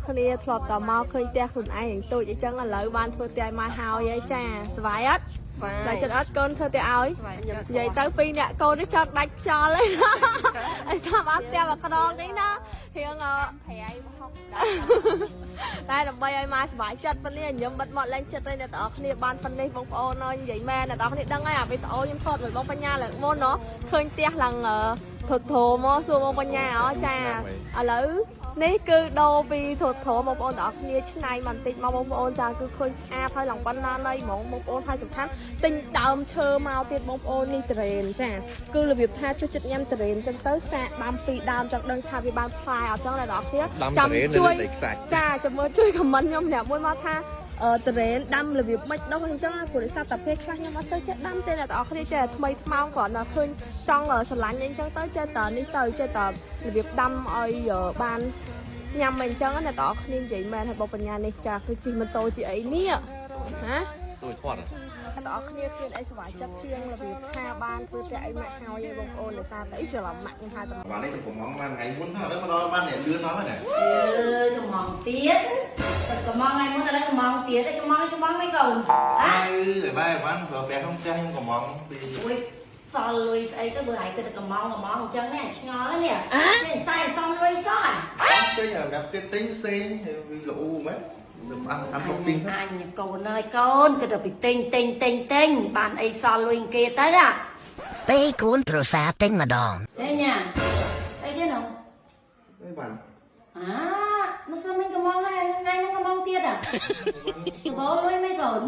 គ្នាធ្លាប់តមកឃើញផ្ទះខ្លួនឯងទូចអញ្ចឹងឥឡូវបានធ្វើផ្ទះមកហើយចាសบายអត់តែចិត្តអត់កូនធ្វើផ្ទះឲ្យនិយាយទៅពីរអ្នកកូននេះចង់ដាច់ខ្យល់ឯងអីថាបានផ្ទះមកក្រងនេះណារៀងប្រៃមកហុកតែដើម្បីឲ្យមកសบายចិត្តប៉ុណ្នេះញឹមបិទមកលេងចិត្តឯងអ្នកទាំងអស់គ្នាបានប៉ុណ្នេះបងប្អូនអើយនិយាយមែនអ្នកទាំងអស់គ្នាដឹងហើយអាវីដេអូខ្ញុំថតរបស់បងបញ្ញាឡើងមុនឃើញផ្ទះឡើងធុតធោមកសួរបងបញ្ញាចាឥឡូវនេះគឺដូរពីធុតធោបងប្អូនទាំងអស់គ្នាឆ្នៃបន្តិចមកបងប្អូនចាគឺឃើញស្អាតហើយឡើងប៉ុណ្ណាណៃហ្មងបងប្អូនហើយសំខាន់ទិញដើមឈើមកទៀតបងប្អូននេះតរ៉េនចាគឺរបៀបថាជួយចិត្តញ៉ាំតរ៉េនអញ្ចឹងទៅសាកដាំពីដើមចង់ដឹងថាវាបានផ្លែអត់ចឹងអ្នកនរគ្នាចាំជួយចាចាំមើលជួយខមមិនខ្ញុំអ្នកមួយមកថាតរ៉េនដាំរបៀបម៉េចដោះអញ្ចឹងព្រោះដោយសារតែពេលខ្លះខ្ញុំអត់សូវចេះដាំទេអ្នកនរគ្នាចេះថ្មីថ្មោងគ្រាន់តែឃើញចង់ស្រឡាញ់អីចឹងទៅចេះតែនេះទៅចេះតែរបៀបដាំឲ្យបានញ៉ាំអញ្ចឹងអ្នកនរគ្នានិយាយមែនហើយបងបញ្ញានេះចាគឺជិះម៉ូតូជាអីនេះណាទួយធាត់អ្នកនរគ្នាគ្មានអីសុវត្ថិចិត្តជាងរបៀបថាបានធ្វើតែអីម៉ាក់ហើយបងប្អូនដោយសារតែអីច្រឡំម៉ាក់ខ្ញុំហៅតែបាននេះកំងបានថ្ងៃមុនហ្នឹងឥឡូវមកដល់បានអ្នកលឿនមកហើយណាកំងទៀតកំងថ្ងៃមុនឥឡូវកំងទៀតកំងមិនកូនហើយបែបបានប្រើប្រាស់ក្នុងផ្ទះខ្ញុំកំងពីអូយសល់លុយស្អីទៅបើហើយគិតកំងអញ្ចឹងណាឆ្ងល់នេះចេះសាយសំលុយសោះចេញសម្រាប់គេទិញផ្សេងវាល្អមែនតាមលោកស៊ីងអញកូនអើយកូនគិតទៅពីទិញបានអីសល់លុយគេទៅពេលកូនប្រសាទិញម្ដងអេញ៉ាអីទៀតនោះអីបានមកសុំមិញកំងហើយថ្ងៃហ្នឹងកំងទៀតបោលុយមិនកូន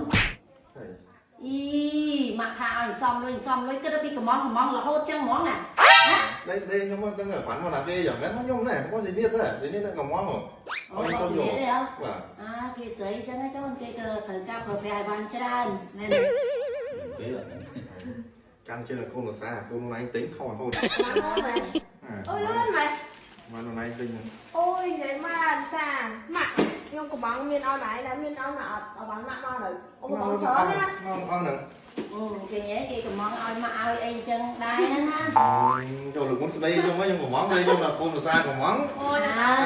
អីមកថាឲ្យសំលុយគិតទៅពីកំងរហូតចឹងហ្មងណាđâyខ្ញុំមកទាំងបានមកណាទេយ៉ាងហ្នឹងខ្ញុំណែមកស៊ីទៀតទេនេះកំងហ៎អូយស៊ីទៀតទេបាទគេស្រីចឹងហ្នឹងចូលគេទៅការប្រើប្រាស់ឲ្យបានច្រើនមែនទេកាន់ជើងកូនឧស្សាហ៍កូនណៃទិញខោរហូតអូយលឿនម៉េចបានណៃទិញអូយនិយាយមកចាម៉ាក់ខ្ញុំកំងមានឲ្យណៃដែរមានឲ្យម៉ាក់អត់បានម៉ាក់មកទៅអូបងច្រើនណាអងហ្នឹងគេកំងឲ្យមកឲ្យអីចឹងដែរហ្នឹងណាចូលលោកមុនស្ដីខ្ញុំខ្ញុំកំងលេងខ្ញុំកូនឧស្សាហ៍កំងអូយ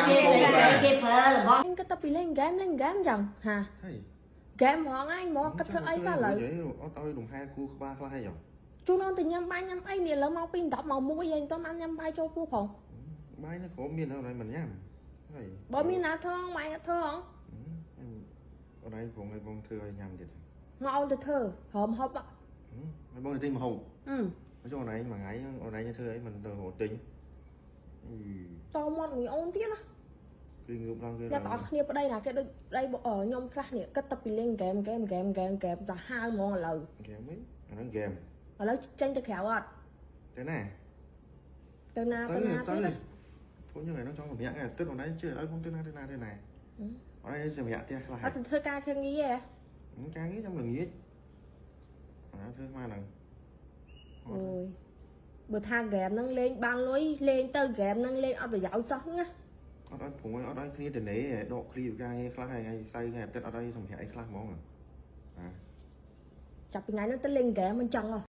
គេស្រីគេប្រើរបស់ខ្ញុំគិតទៅពីលេងហ្គេមចឹងហាហ្គេមហ្មងឯងមកគិតធ្វើអីសោះឥឡូវអត់ឲ្យលំហែគូក្បាលខ្លះហីហ៎ជួនអូនទៅញ៉ាំបាយញ៉ាំអីនេះឥឡូវមកពី10មក1ហើយមិនទាន់បានញ៉ាំបាយចូលពោះផងបាយនេះក៏មានហើយមិនញ៉ាំហើយបើមានណាថងបាយអត់ថងអត់ឯងបងធ្វើឲ្យញ៉ាំទៀតមកអូនទៅធ្វើហមហប់ហើយបងទៅទិញម្ហូបមកចុះអូនឯងមួយថ្ងៃអូនឯងធ្វើអីមិនទៅរកទិញតមាត់មួយអូនទៀតណាគឺងើបឡើងគេអ្នកទាំងអស់គ្នាប្តីណាគេដូចប្តីខ្ញុំខ្លះនេះគិតទៅពីលេងហ្គេមសាហាវហ្មងឥឡូវហ្គេមវិញអាហ្នឹងហ្គេមឥឡូវចេញទៅក្រៅអត់ទៅណាទៀតពួកយើងឯងចង់សម្រាប់ឯទឹកអូនឯងជឿឲ្យបងទៅណាអូនឯងសម្រាប់ផ្ទះខ្លះអត់ទៅធ្វើការខាងងារហ៎ការងារខ្ញុំល្ងាចធ្វើមកហ្នឹងអូយបើថាហ្គេមហ្នឹងលេងបានលុយលេងទៅហ្គេមហ្នឹងលេងអត់ប្រយោជន៍សោះណាអត់ឲ្យព្រោះអត់ឲ្យគ្នាទៅណេដកគ្រីការងារខ្លះថ្ងៃស្អែកថ្ងៃអាទិត្យអត់ឲ្យសម្រាប់អីខ្លះហ្មងចាប់ពីថ្ងៃហ្នឹងទៅលេងហ្គេមមិនចង់ហ៎